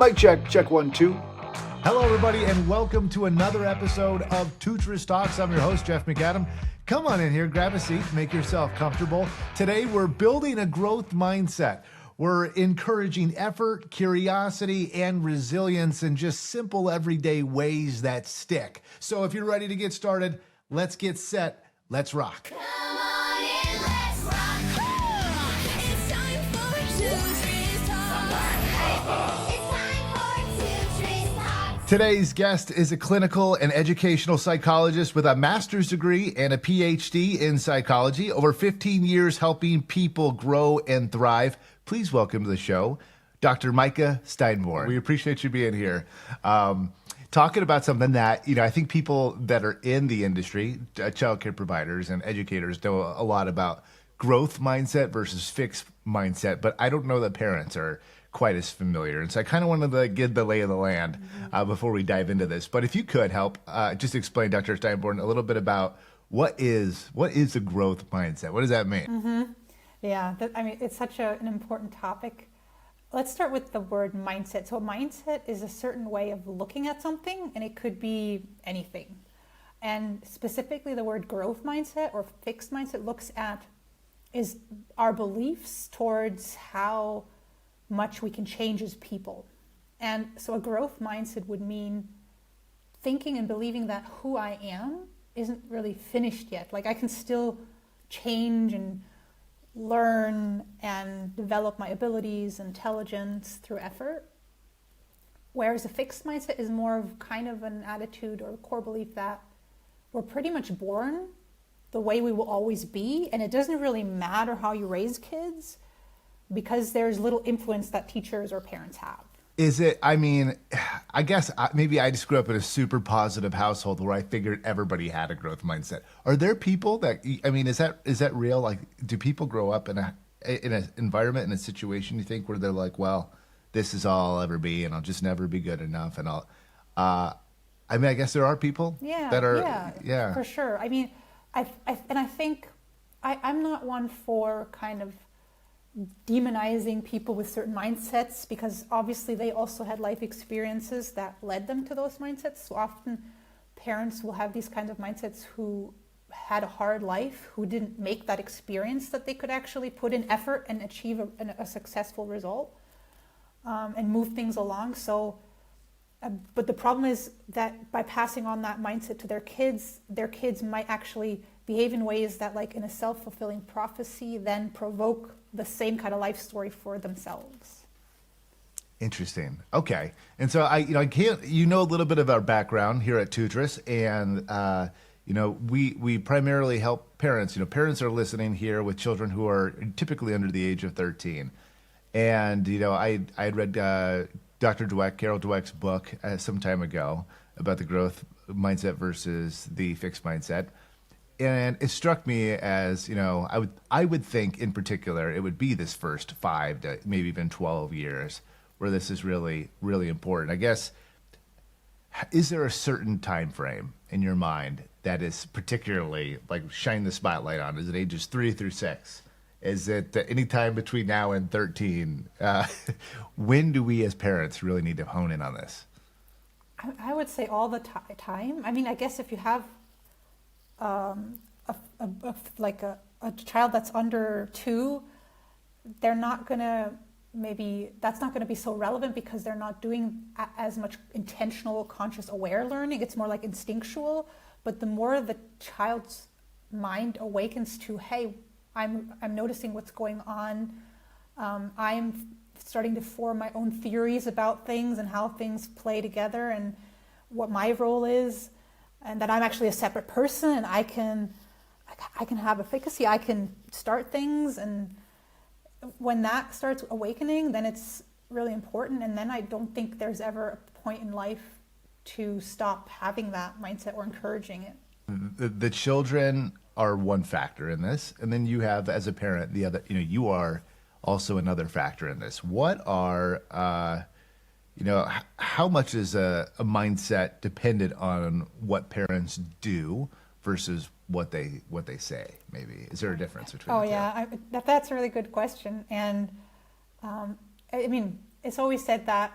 Mic check, check 1, 2. Hello, everybody, and welcome to another episode of Tutorous Talks. I'm your host, Jeff McAdam. Come on in here, grab a seat, make yourself comfortable. Today, we're building a growth mindset. We're encouraging effort, curiosity, and resilience in just simple, everyday ways that stick. So if you're ready to get started, let's get set. Let's rock. Come on in, let's rock. It's time for Tutorous Talk. It's time for Tutorous Talk. Today's guest is a clinical and educational psychologist with a master's degree and a PhD in psychology, over 15 years helping people grow and thrive. Please welcome to the show, Dr. Micah Steinborn. We appreciate you being here. Talking about something that, I think people that are in the industry, childcare providers and educators, know a lot about growth mindset versus fixed mindset, but I don't know that parents are quite as familiar. And so I kind of wanted to get the lay of the land before we dive into this. But if you could help just explain, Dr. Steinborn, a little bit about what is the growth mindset? What does that mean? Mm-hmm. Yeah, it's such an important topic. Let's start with the word mindset. So a mindset is a certain way of looking at something, and it could be anything. And specifically the word growth mindset or fixed mindset looks at is our beliefs towards how much we can change as people. And so a growth mindset would mean thinking and believing that who I am isn't really finished yet. Like I can still change and learn and develop my abilities, intelligence through effort. Whereas a fixed mindset is more of kind of an attitude or core belief that we're pretty much born the way we will always be, and it doesn't really matter how you raise kids because there's little influence that teachers or parents have. Is it, I guess maybe I just grew up in a super positive household where I figured everybody had a growth mindset. Are there people that, is that real? Like, do people grow up in an environment, in a situation, you think, where they're like, well, this is all I'll ever be and I'll just never be good enough and I guess there are people that are, yeah, for sure. I think I'm not one for kind of demonizing people with certain mindsets because obviously they also had life experiences that led them to those mindsets. So often parents will have these kinds of mindsets who had a hard life, who didn't make that experience that they could actually put in effort and achieve a successful result and move things along. So, but the problem is that by passing on that mindset to their kids might actually behave in ways that, like in a self-fulfilling prophecy, then provoke the same kind of life story for themselves. Interesting. Okay. And so I can't, a little bit of our background here at Tutorous, and we primarily help parents. Parents are listening here with children who are typically under the age of 13. And I had read Dr. Dweck, Carol Dweck's book some time ago about the growth mindset versus the fixed mindset. And it struck me as, I would think in particular, it would be this first 5 to maybe even 12 years where this is really, really important. I guess, is there a certain time frame in your mind that is particularly like shine the spotlight on? Is it ages 3 through 6? Is it any time between now and 13? When do we as parents really need to hone in on this? I would say all the time. I guess if you have a child that's under 2, they're not gonna, that's not gonna be so relevant because they're not doing as much intentional, conscious, aware learning. It's more like instinctual. But the more the child's mind awakens to, hey, I'm noticing what's going on. I'm starting to form my own theories about things and how things play together and what my role is, and that I'm actually a separate person and I can have efficacy, I can start things. And when that starts awakening, then it's really important. And then I don't think there's ever a point in life to stop having that mindset or encouraging it. The children are one factor in this. And then you have, as a parent, the other, you are also another factor in this. What are, how much is a mindset dependent on what parents do versus what they say? Maybe is there a difference between? Oh yeah, that's a really good question. And it's always said that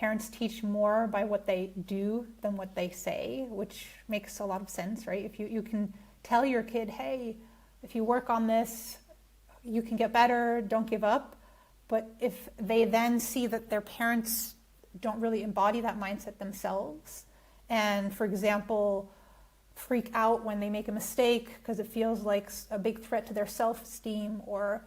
parents teach more by what they do than what they say, which makes a lot of sense, right? If you can tell your kid, hey, if you work on this, you can get better, don't give up. But if they then see that their parents don't really embody that mindset themselves, and for example, freak out when they make a mistake because it feels like a big threat to their self-esteem, or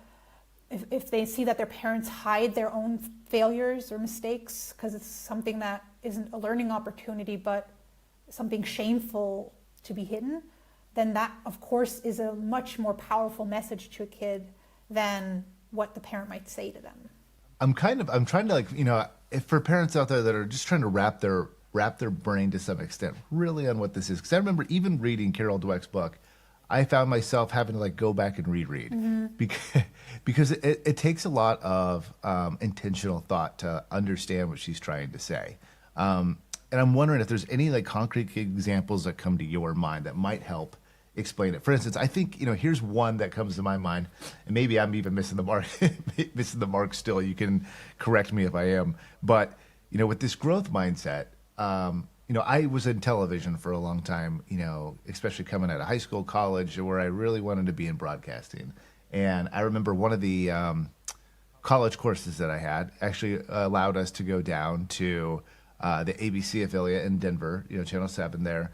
if they see that their parents hide their own failures or mistakes because it's something that isn't a learning opportunity but something shameful to be hidden, then that of course is a much more powerful message to a kid than what the parent might say to them. I'm trying to, like, you know, if for parents out there that are just trying to wrap their brain to some extent really on what this is, because I remember even reading Carol Dweck's book, I found myself having to like go back and reread because it takes a lot of intentional thought to understand what she's trying to say. And I'm wondering if there's any like concrete examples that come to your mind that might help explain it. For instance, I think, you know, here's one that comes to my mind, and maybe I'm even missing the mark, still. You can correct me if I am. But, you know, with this growth mindset, you know, I was in television for a long time, you know, especially coming out of high school, college, where I really wanted to be in broadcasting. And I remember one of the college courses that I had actually allowed us to go down to the ABC affiliate in Denver, you know, Channel 7 there,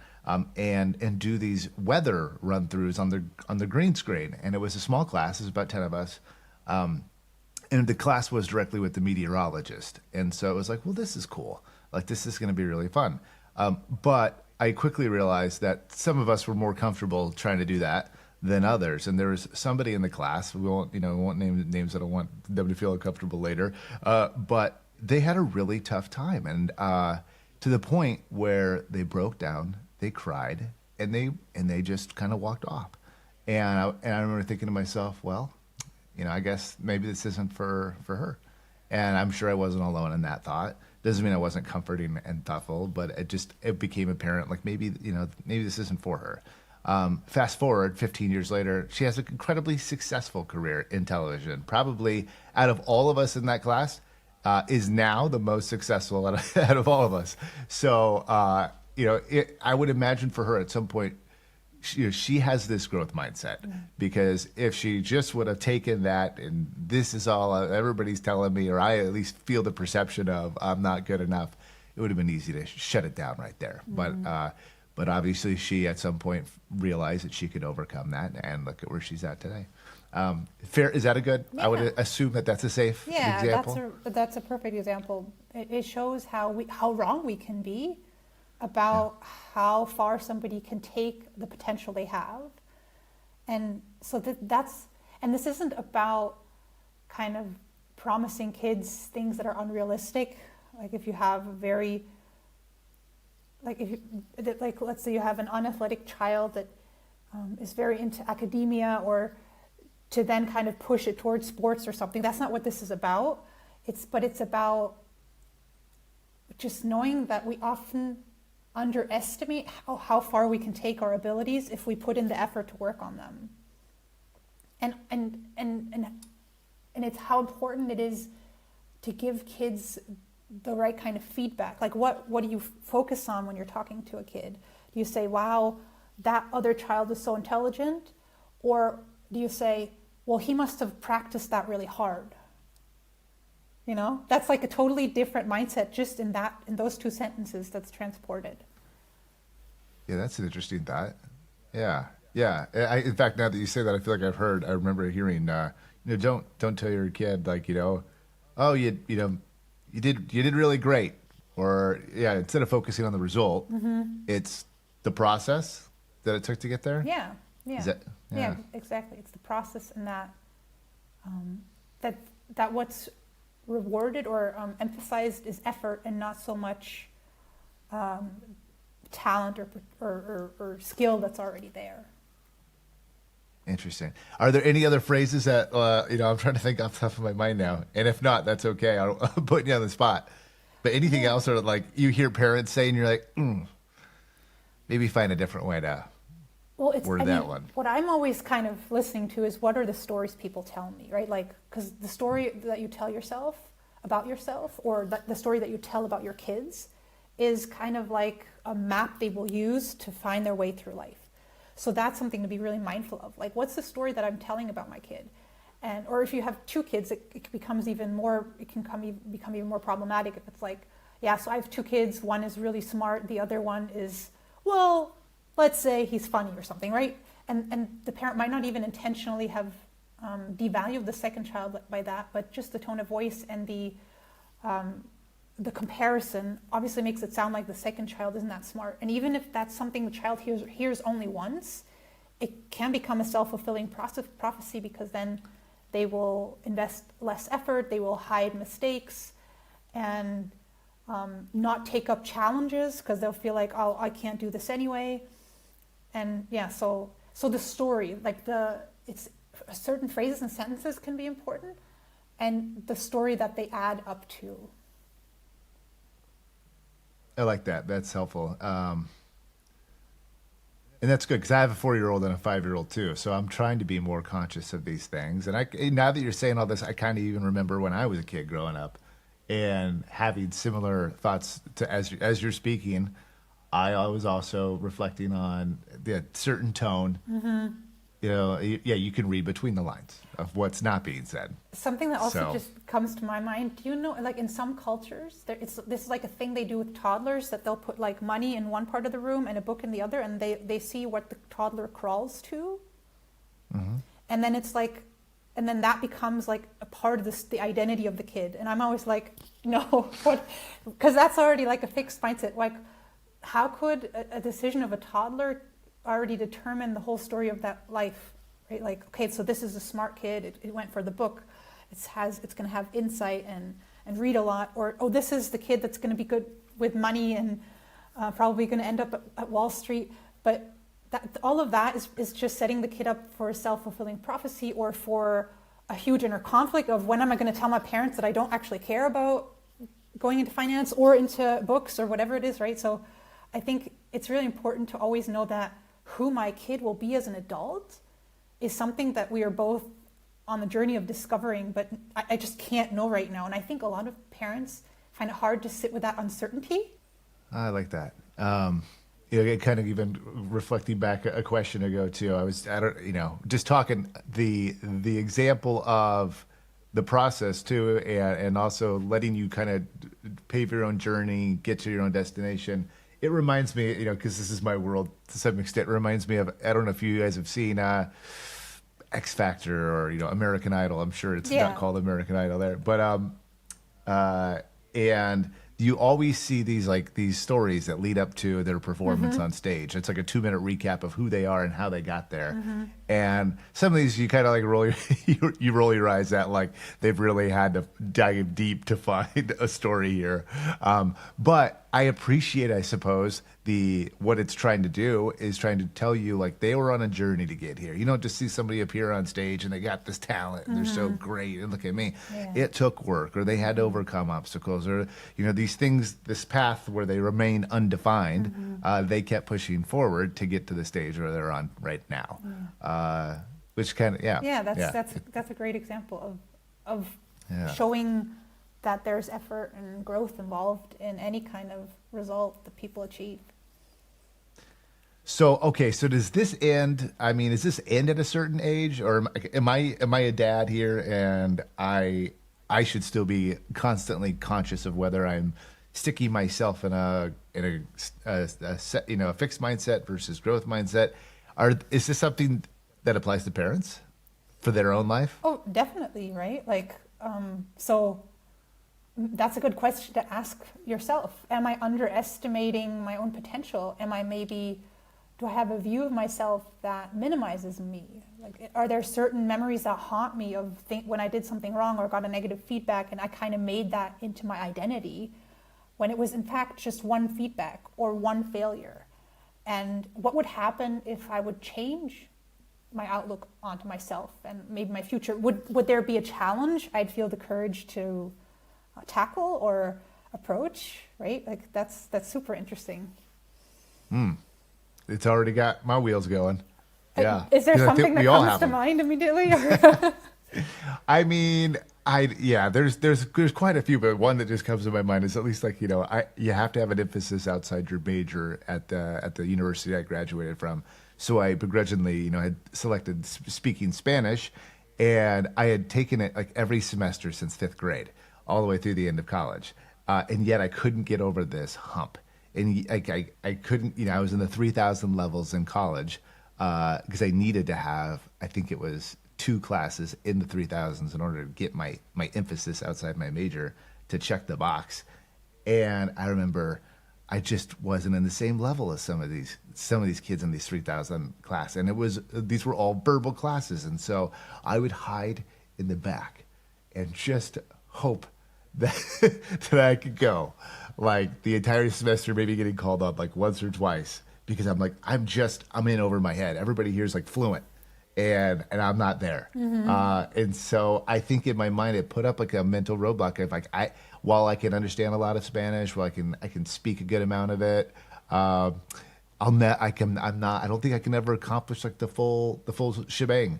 and do these weather run-throughs on the green screen. And it was a small class, it was about 10 of us. And the class was directly with the meteorologist. And so it was like, well, this is cool. Like, this is going to be really fun. But I quickly realized that some of us were more comfortable trying to do that than others. And there was somebody in the class, we won't name names, I don't want them to feel uncomfortable later, but they had a really tough time. And to the point where they broke down, they cried, and they just kind of walked off. And I remember thinking to myself, well, you know, I guess maybe this isn't for her. And I'm sure I wasn't alone in that thought. Doesn't mean I wasn't comforting and thoughtful, but it became apparent, like, maybe this isn't for her. Fast forward 15 years later, she has an incredibly successful career in television. Probably out of all of us in that class, is now the most successful out of all of us. So, you know, I would imagine for her at some point, she has this growth mindset, because if she just would have taken that and this is all everybody's telling me, or I at least feel the perception of I'm not good enough, it would have been easy to shut it down right there. But obviously she at some point realized that she could overcome that, and look at where she's at today. Fair, is that a good? Yeah. I would assume that that's a safe example. That's a perfect example. It shows how wrong we can be about how far somebody can take the potential they have. And so and this isn't about kind of promising kids things that are unrealistic. Like if you have let's say you have an unathletic child that is very into academia, or to then kind of push it towards sports or something. That's not what this is about. It's about just knowing that we often underestimate how far we can take our abilities if we put in the effort to work on them. And it's how important it is to give kids the right kind of feedback. Like what do you focus on when you're talking to a kid? Do you say, wow, that other child is so intelligent? Or do you say, well, he must have practiced that really hard? You know, that's like a totally different mindset just in those two sentences that's transported. Yeah, that's an interesting thought. Yeah. In fact, now that you say that, I feel like I remember hearing, you know, don't tell your kid, like, you know, oh, you did really great, or yeah, instead of focusing on the result, it's the process that it took to get there. Yeah. Yeah, exactly. It's the process, and that what's rewarded or emphasized is effort, and not so much talent or skill that's already there. Interesting. Are there any other phrases that you know? I'm trying to think off the top of my mind now, and if not, that's okay. I'm putting you on the spot. But anything else, or like you hear parents say, and you're like, maybe find a different way to word that one. What I'm always kind of listening to is, what are the stories people tell me, right? Like, because the story that you tell yourself, about yourself, or the story that you tell about your kids, is kind of like a map they will use to find their way through life. So that's something to be really mindful of. Like, what's the story that I'm telling about my kid? And, or if you have two kids, it becomes even more, it can become even more problematic if it's like, yeah, so I have two kids, one is really smart, the other one is, well, let's say he's funny or something, right? And the parent might not even intentionally have devalued the second child by that, but just the tone of voice and the comparison obviously makes it sound like the second child isn't that smart. And even if that's something the child hears only once, it can become a self-fulfilling prophecy, because then they will invest less effort, they will hide mistakes, and not take up challenges because they'll feel like, oh, I can't do this anyway. And yeah, so the story, like it's certain phrases and sentences can be important, and the story that they add up to. I like that. That's helpful. And that's good, because I have a 4-year-old and a 5-year-old too. So I'm trying to be more conscious of these things. And now that you're saying all this, I kind of even remember when I was a kid growing up and having similar thoughts to as you're speaking. I was also reflecting on the certain tone. Mm-hmm. You know, yeah, you can read between the lines of what's not being said. Something that also just comes to my mind, do you know, like in some cultures, this is like a thing they do with toddlers, that they'll put like money in one part of the room and a book in the other, and they see what the toddler crawls to. Mm-hmm. And then it's like, and then that becomes like a part of the identity of the kid. And I'm always like, no, because that's already like a fixed mindset. Like, how could a decision of a toddler already determine the whole story of that life, right? Like, okay, so this is a smart kid, it went for the book, it's going to have insight and read a lot, or, oh, this is the kid that's going to be good with money and probably going to end up at Wall Street. But all of that is just setting the kid up for a self-fulfilling prophecy, or for a huge inner conflict of, when am I going to tell my parents that I don't actually care about going into finance or into books or whatever it is, right? So I think it's really important to always know that who my kid will be as an adult is something that we are both on the journey of discovering, but I just can't know right now. And I think a lot of parents find it hard to sit with that uncertainty. I like that. Kind of even reflecting back a question ago too, just talking the example of the process too, and also letting you kind of pave your own journey, get to your own destination. It reminds me, because this is my world to some extent, it reminds me of, I don't know if you guys have seen X Factor or, American Idol. I'm sure it's not called American Idol there. But, and you always see these stories that lead up to their performance on stage. It's like a 2-minute recap of who they are and how they got there. Mm-hmm. And some of these you kind of like you roll your eyes at, like they've really had to dive deep to find a story here. But I appreciate, I suppose, what it's trying to do is trying to tell you, like, they were on a journey to get here. You don't just see somebody appear on stage and they got this talent and they're so great and look at me. Yeah. It took work, or they had to overcome obstacles, or these things, this path where they remain undefined. They kept pushing forward to get to the stage where they're on right now. Which kind of that's a great example of showing that there's effort and growth involved in any kind of result that people achieve. So, okay, so does this end, is this end at a certain age, or am I a dad here, and I should still be constantly conscious of whether I'm sticking myself in a fixed mindset versus growth mindset? Is this something that applies to parents for their own life? Oh, definitely, right? Like, so that's a good question to ask yourself. Am I underestimating my own potential? Do I have a view of myself that minimizes me? Like, are there certain memories that haunt me of when I did something wrong or got a negative feedback, and I kind of made that into my identity when it was in fact just one feedback or one failure? And what would happen if I would change my outlook onto myself and maybe my future? Would there be a challenge I'd feel the courage to tackle or approach, right? Like, that's super interesting. It's already got my wheels going. Yeah. Is there something that comes to mind immediately? there's quite a few, but one that just comes to my mind is at least like, you have to have an emphasis outside your major at the university I graduated from. So I begrudgingly, had selected speaking Spanish, and I had taken it like every semester since fifth grade, all the way through the end of college, and yet I couldn't get over this hump. And like I couldn't, I was in the 3,000 levels in college because I needed to have, I think it was 2 classes in the 3,000s in order to get my emphasis outside my major to check the box. And I remember I just wasn't in the same level as some of these kids in these 3,000 class, and these were all verbal classes, and so I would hide in the back and just hope that that I could go like the entire semester, maybe getting called up like once or twice, because I'm like I'm in over my head. Everybody here's like fluent, and I'm not there. And so I think in my mind it put up like a mental roadblock of like while I can understand a lot of Spanish, while I can speak a good amount of it, I don't think I can ever accomplish like the full shebang.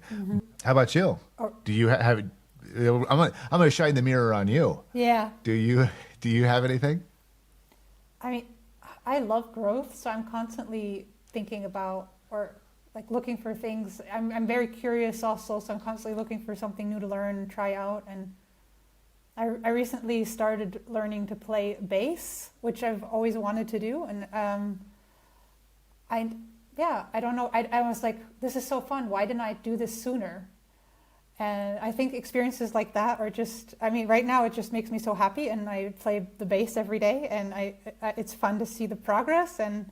How about you? Do you have? I'm gonna shine the mirror on you. Yeah. Do you have anything? I mean, I love growth, so I'm constantly thinking about or like looking for things. I'm very curious also, so I'm constantly looking for something new to learn and try out. And I recently started learning to play bass, which I've always wanted to do. And I don't know. I was like, this is so fun. Why didn't I do this sooner? And I think experiences like that are just, I mean, right now it just makes me so happy, and I play the bass every day, and it's fun to see the progress. And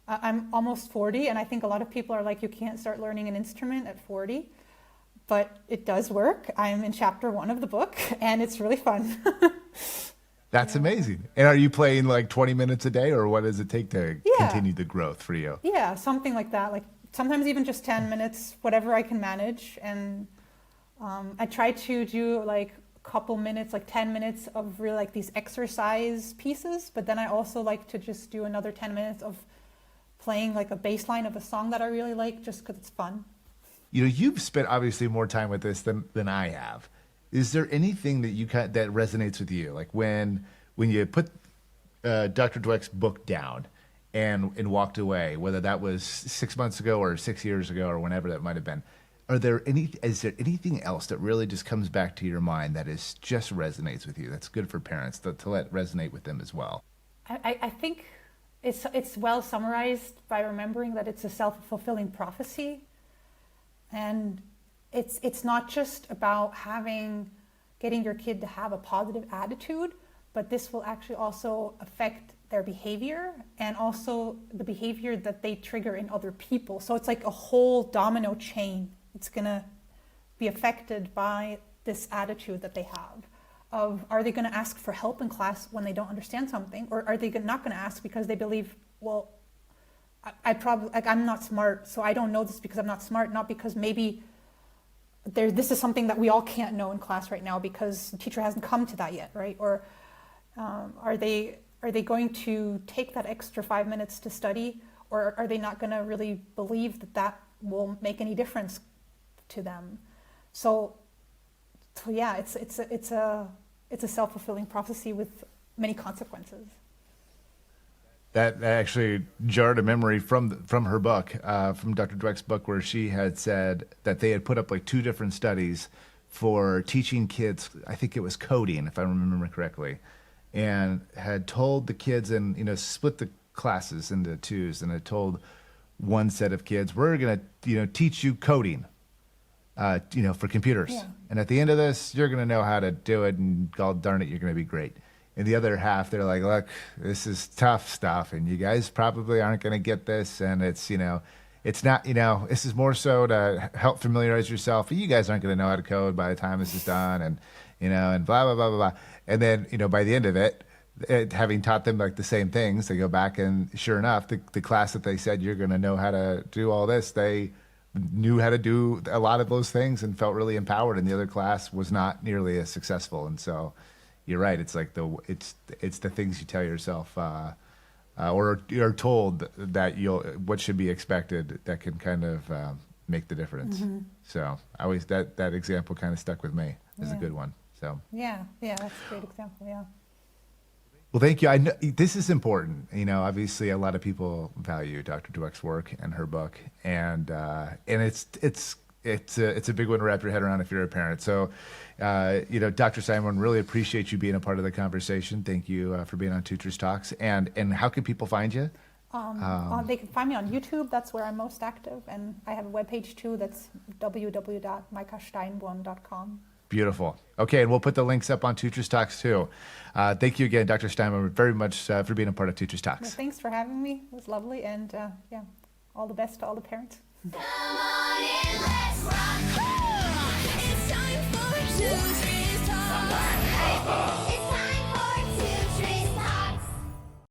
I'm almost 40, and I think a lot of people are like, you can't start learning an instrument at 40, but it does work. I'm in chapter 1 of the book, and it's really fun. That's amazing. And are you playing like 20 minutes a day, or what does it take to continue the growth for you? Yeah, something like that. Like sometimes even just 10 minutes, whatever I can manage. And I try to do like a couple minutes, like 10 minutes of really like these exercise pieces, but then I also like to just do another 10 minutes of playing like a bass line of a song that I really like, just because it's fun. You've spent obviously more time with this than I have. Is there anything that that resonates with you? Like when you put Dr. Dweck's book down and walked away, whether that was 6 months ago or 6 years ago or whenever that might have been, is there anything else that really just comes back to your mind that is just resonates with you, that's good for parents to let resonate with them as well? I think it's well summarized by remembering that it's a self-fulfilling prophecy. And it's not just about getting your kid to have a positive attitude, but this will actually also affect their behavior and also the behavior that they trigger in other people. So it's like a whole domino chain. It's going to be affected by this attitude that they have of, are they going to ask for help in class when they don't understand something? Or are they not going to ask because they believe, well, I'm not smart, so I don't know this because I'm not smart, not because maybe this is something that we all can't know in class right now because the teacher hasn't come to that yet, right? Or are they going to take that extra 5 minutes to study, or are they not going to really believe that will make any difference to them? So yeah, it's a self-fulfilling prophecy with many consequences. That actually jarred a memory from her book, from Dr. Dweck's book, where she had said that they had put up like 2 different studies for teaching kids, I think it was coding, if I remember correctly, and had told the kids and, split the classes into 2s, and had told one set of kids, we're going to, teach you coding, for computers. Yeah. And at the end of this, you're going to know how to do it, and God darn it, you're going to be great. And the other half, they're like, look, this is tough stuff, and you guys probably aren't going to get this, and it's, it's not, this is more so to help familiarize yourself. You guys aren't going to know how to code by the time this is done, and, and blah, blah, blah, blah, blah. And then, by the end of it, having taught them like the same things, they go back, and sure enough, the class that they said you're going to know how to do all this, they knew how to do a lot of those things and felt really empowered, and the other class was not nearly as successful. And so you're right. It's like it's the things you tell yourself, or you're told that what should be expected that can kind of make the difference. Mm-hmm. So I always that example kind of stuck with me as a good one. So. Yeah, that's a great example. Yeah. Well, thank you. I know this is important. Obviously, a lot of people value Dr. Dweck's work and her book, and it's a big one to wrap your head around if you're a parent. So, Dr. Simon, really appreciate you being a part of the conversation. Thank you for being on Tutors Talks. And how can people find you? They can find me on YouTube. That's where I'm most active, and I have a webpage too. That's www.maikasteinborn.com. Beautiful. Okay, and we'll put the links up on Tutors Talks too. Thank you again, Dr. Steinman, very much for being a part of Tutors Well, Talks. thanks for having me. It was lovely, and all the best to all the parents. Come on in, let's rock. It's time for Tutors Talk.